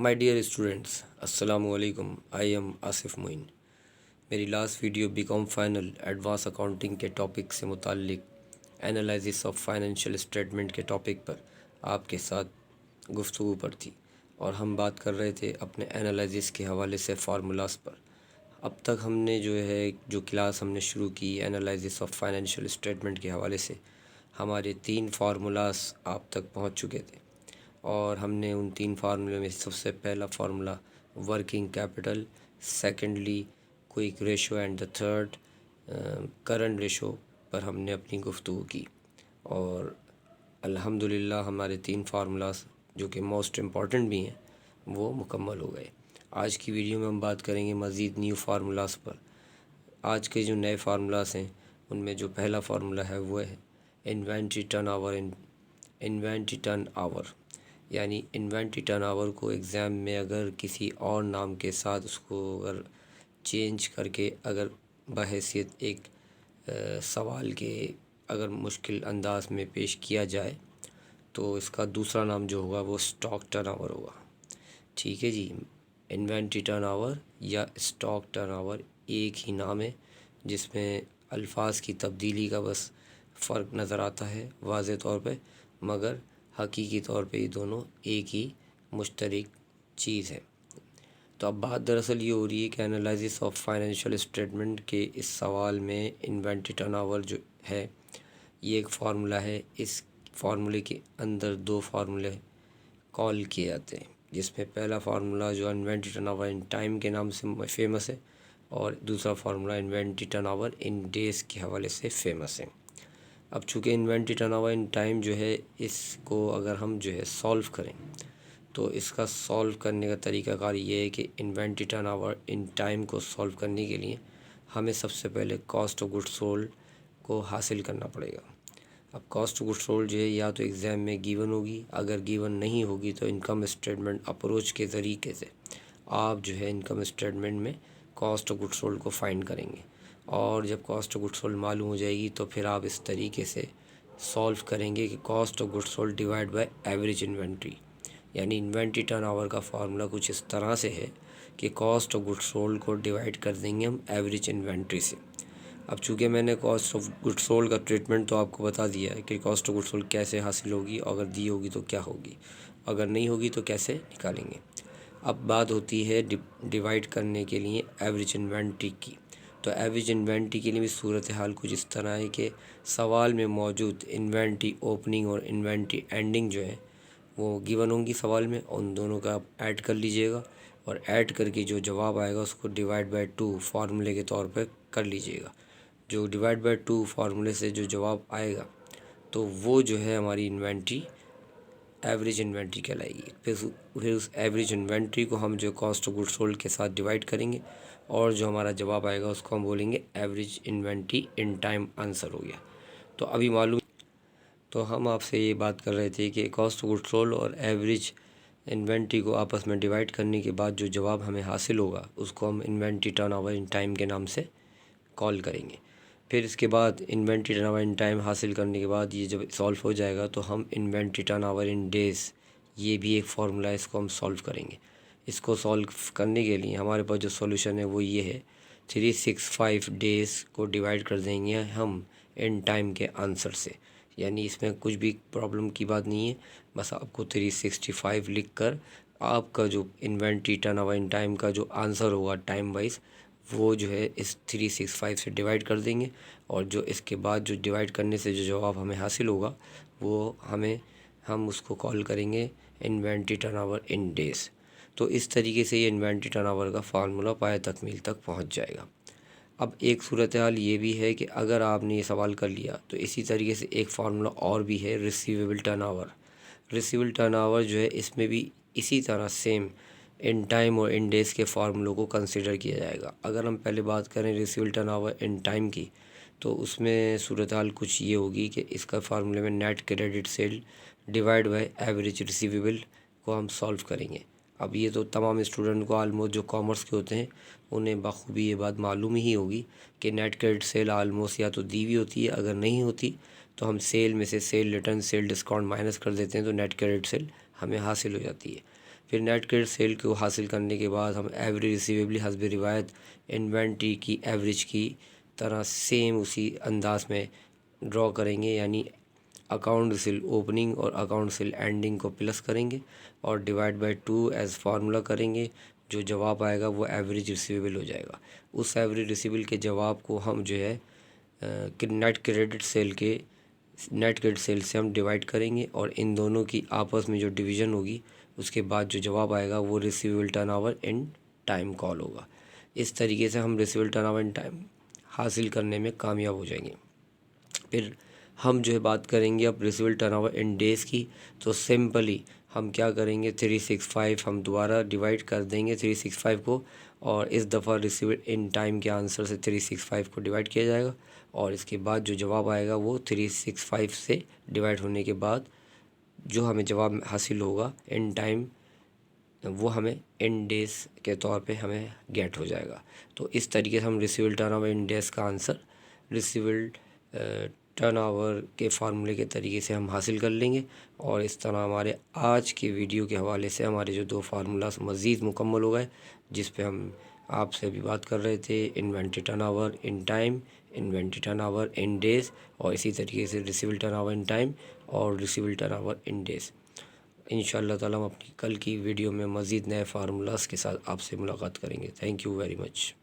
My dear students, अस्सलाम वालेकुम। I am Asif Moin. मेरी last video BCom final advance accounting के टॉपिक से मुताल्लिक एनालिसिस ऑफ फाइनेंशियल स्टेटमेंट के टॉपिक पर आपके साथ गुफ्तगू पर थी और हम बात कर रहे थे अपने एनालिसिस के हवाले से फार्मूलाज पर। अब तक हमने जो क्लास हमने शुरू की एनालिसिस ऑफ फाइनेंशियल स्टेटमेंट के हवाले से, हमारे 3 फार्मूलाज आप तक पहुंच चुके थे और हमने उन 3 फार्मूले में सबसे पहला formula working capital, secondly quick ratio and the third current ratio पर हमने अपनी गुफ्तगू की और अल्हम्दुलिल्लाह हमारे 3 फार्मूलाज जो कि मोस्ट इम्पॉर्टेंट भी हैं वो मुकम्मल हो गए। आज की वीडियो में हम बात करेंगे मज़ीद न्यू फार्मूलाज पर। आज के जो नए फार्मूलाज हैं उनमें जो पहला फार्मूला है वो है इन्वेंट्री टर्न आवर, यानी इन्वेंट्री टर्न आवर को एग्ज़ाम में अगर किसी और नाम के साथ उसको अगर चेंज करके अगर बहैसियत एक सवाल के अगर मुश्किल अंदाज में पेश किया जाए तो इसका दूसरा नाम जो होगा वो स्टॉक टर्न आवर होगा। ठीक है जी, इन्वेंट्री टर्न आवर या स्टॉक टर्न आवर एक ही नाम है जिसमें अल्फाज की तब्दीली का बस फ़र्क नज़र आता है वाज़े तौर पे, मगर हकीकी तौर पे ये दोनों एक ही मुश्तरक चीज़ है। तो अब बात दरअसल ये हो रही है कि एनालिसिस ऑफ फाइनेंशियल स्टेटमेंट के इस सवाल में इन्वेंट्री टर्नओवर जो है ये एक फार्मूला है। इस फार्मूले के अंदर 2 फार्मूले कॉल किए जाते हैं, जिसमें पहला फार्मूला जो इन्वेंट्री टर्नओवर इन टाइम के नाम से फेमस है और दूसरा formula inventory turnover in days के हवाले से फेमस है। अब चूँकि इन्वेंट्री टर्नओवर इन टाइम जो है इसको अगर हम जो है सॉल्व करें तो इसका सॉल्व करने का तरीक़ाकार ये है कि इन्वेंट्री टर्नओवर इन टाइम को सॉल्व करने के लिए हमें सबसे पहले कॉस्ट ऑफ गुड्स सोल्ड को हासिल करना पड़ेगा। अब कॉस्ट ऑफ गुड्स सोल्ड जो है या तो एग्ज़ाम में गिवन होगी, अगर गिवन नहीं होगी तो इनकम स्टेटमेंट अप्रोच के तरीके से आप जो है इनकम स्टेटमेंट में कॉस्ट ऑफ गुड्स सोल्ड को फाइंड करेंगे और जब कॉस्ट ऑफ गुड्स सोल्ड मालूम हो जाएगी तो फिर आप इस तरीके से सॉल्व करेंगे कि cost of goods sold divide by average inventory, यानी इन्वेंट्री टर्नओवर का फार्मूला कुछ इस तरह से है कि कॉस्ट ऑफ गुड्स सोल्ड को डिवाइड कर देंगे हम एवरेज इन्वेंट्री से। अब चूँकि मैंने कॉस्ट ऑफ गुड्स सोल्ड का ट्रीटमेंट तो आपको बता दिया है कि कॉस्ट ऑफ गुड्स सोल्ड कैसे हासिल होगी, अगर दी होगी तो क्या होगी, अगर नहीं होगी तो कैसे निकालेंगे। अब बात होती है डिवाइड करने के लिए एवरेज इन्वेंट्री की। तो एवरेज इन्वेंट्री के लिए भी सूरत हाल कुछ इस तरह है कि सवाल में मौजूद इन्वेंट्री ओपनिंग और इन्वेंट्री एंडिंग जो है वो गिवन होंगी सवाल में, उन दोनों का आप ऐड कर लीजिएगा और ऐड करके जो जवाब आएगा उसको डिवाइड बाय 2 फार्मूले के तौर पर कर लीजिएगा। जो डिवाइड बाय 2 फार्मूले से जो जवाब आएगा तो वो जो है हमारी इन्वेंट्री एवरेज इन्वेंट्री कहलाएगी। फिर उस एवरेज इन्वेंट्री को हम जो कॉस्ट ऑफ गुड्स सोल्ड के साथ डिवाइड करेंगे और जो हमारा जवाब आएगा उसको हम बोलेंगे average inventory in time answer हो गया। तो अभी मालूम, तो हम आपसे ये बात कर रहे थे कि कॉस्ट ऑफ गुड्स सोल्ड और एवरेज इन्वेंट्री को आपस में डिवाइड करने के बाद जो जवाब हमें हासिल होगा उसको हम इन्वेंट्री टर्नओवर इन टाइम के नाम से कॉल करेंगे। फिर इसके बाद इन्वेंट्री टर्नओवर इन टाइम हासिल करने के बाद ये जब सॉल्व हो जाएगा तो हम इन्वेंट्री टर्नओवर इन डेज़, ये भी एक फार्मूला है, इसको हम सॉल्व करेंगे। इसको सॉल्व करने के लिए हमारे पास जो सॉल्यूशन है वो ये है, 365 डेज़ को डिवाइड कर देंगे हम इन टाइम के आंसर से, यानी इसमें कुछ भी प्रॉब्लम की बात नहीं है। बस आपको 365 लिख कर आपका जो इन्वेंट्री टर्नओवर इन टाइम का जो आंसर होगा टाइम वाइज वो जो है इस 365 से डिवाइड कर देंगे और जो इसके बाद जो डिवाइड करने से जो जवाब हमें हासिल होगा वो हम उसको कॉल करेंगे इन्वेंट्री टर्नओवर इन डेज़। तो इस तरीके से ये इन्वेंट्री टर्नओवर का फार्मूला पाए तकमील तक पहुंच जाएगा। अब एक सूरत हाल ये भी है कि अगर आपने ये सवाल कर लिया तो इसी तरीके से एक फार्मूला और भी है रिसीवेबल टर्नओवर। रिसीवेबल टर्नओवर जो है इसमें भी इसी तरह सेम इन टाइम और इन डेज़ के फार्मूलों को कंसिडर किया जाएगा। अगर हम पहले बात करें रिसीवेबल टर्नओवर इन टाइम की तो उसमें सूरत हाल कुछ ये होगी कि इसका फार्मूले में net credit sale divide by average receivable को हम सॉल्व करेंगे। अब ये तो तमाम स्टूडेंट को आलमोस्ट जो कॉमर्स के होते हैं उन्हें बखूबी ये बात मालूम ही होगी कि नेट क्रेडिट सेल आलमोस्ट या तो दी हुई होती है, अगर नहीं होती तो हम सेल में से cell return sale discount minus कर देते हैं तो नेट क्रेडिट सेल हमें हासिल हो जाती है। फिर नेट क्रेडिट सेल को हासिल करने के बाद हम एवरेज रिसीवेबल हस्ब रिवायत इन्वेंट्री की एवरेज की तरह सेम उसी अंदाज में ड्रॉ करेंगे, यानी अकाउंट रिसील ओपनिंग और अकाउंट रिसील एंडिंग को प्लस करेंगे और डिवाइड बाय 2 एज फार्मूला करेंगे। जो जवाब आएगा वो एवरेज रिसीवेबल हो जाएगा। उस एवरेज रिसीवेबल के जवाब को हम जो है नेट क्रेडिट सेल से हम डिवाइड करेंगे और इन दोनों की आपस में जो डिवीज़न होगी उसके बाद जो जवाब आएगा वो receivable turnover in time call होगा। इस तरीके से हम रिसीवेबल टर्नओवर इन टाइम हासिल करने में कामयाब हो जाएंगे। फिर हम जो है बात करेंगे अब रिसीवेबल टर्नओवर इन डेज़ की। तो सिंपली हम क्या करेंगे, 365 हम दोबारा डिवाइड कर देंगे 365 को, और इस दफ़ा रिसीवेबल इन टाइम के आंसर से 365 को डिवाइड किया जाएगा और इसके बाद जो जवाब आएगा वो 365 से डिवाइड होने के बाद जो हमें जवाब हासिल होगा इन टाइम, वो हमें इन डेज़ के तौर पे हमें गेट हो जाएगा। तो इस तरीके से हम रिसीवेबल टर्नओवर इन डेज़ का आंसर रिसीवेबल टर्नओवर के फार्मूले के तरीके से हम हासिल कर लेंगे। और इस तरह हमारे आज के वीडियो के हवाले से हमारे जो 2 फार्मूलास मज़ीद मुकम्मल हो गए, जिस पे हम आपसे अभी बात कर रहे थे, inventory turnover in time, inventory turnover in days, और इसी तरीके से रिसीवेबल टर्नओवर इन टाइम और रिसीवेबल टर्नओवर इन डेज़। इंशाअल्लाह ताला हम अपनी कल की वीडियो में मज़ीद नए फार्मूलास के साथ आपसे मुलाकात करेंगे। Thank you very much.